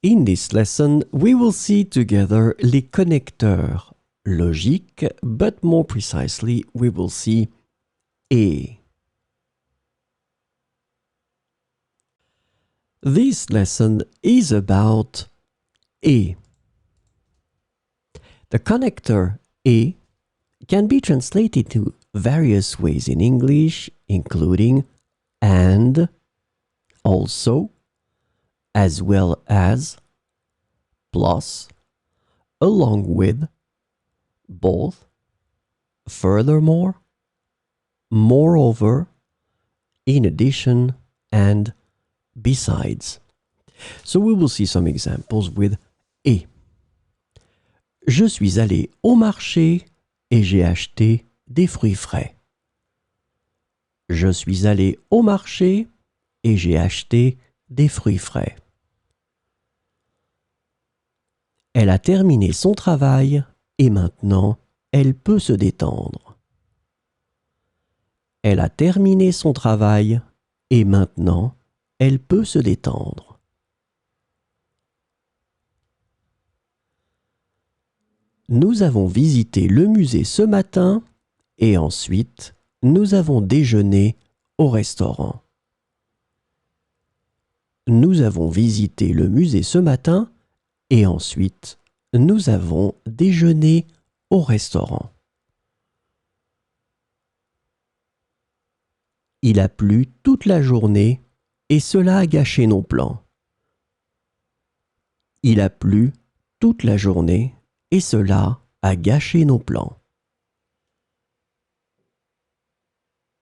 In this lesson, we will see together les connecteurs logiques, but more precisely, we will see et. This lesson is about et. The connector et can be translated to various ways in English, including and, also, as well as, plus, along with, both, furthermore, moreover, in addition, and besides. So we will see some examples with et. Je suis allé au marché et j'ai acheté des fruits frais. Je suis allé au marché et j'ai acheté des fruits frais. Elle a terminé son travail et maintenant elle peut se détendre. Elle a terminé son travail et maintenant elle peut se détendre. Nous avons visité le musée ce matin et ensuite nous avons déjeuné au restaurant. Nous avons visité le musée ce matin et ensuite nous avons déjeuné au restaurant. Il a plu toute la journée et cela a gâché nos plans. Il a plu toute la journée et cela a gâché nos plans.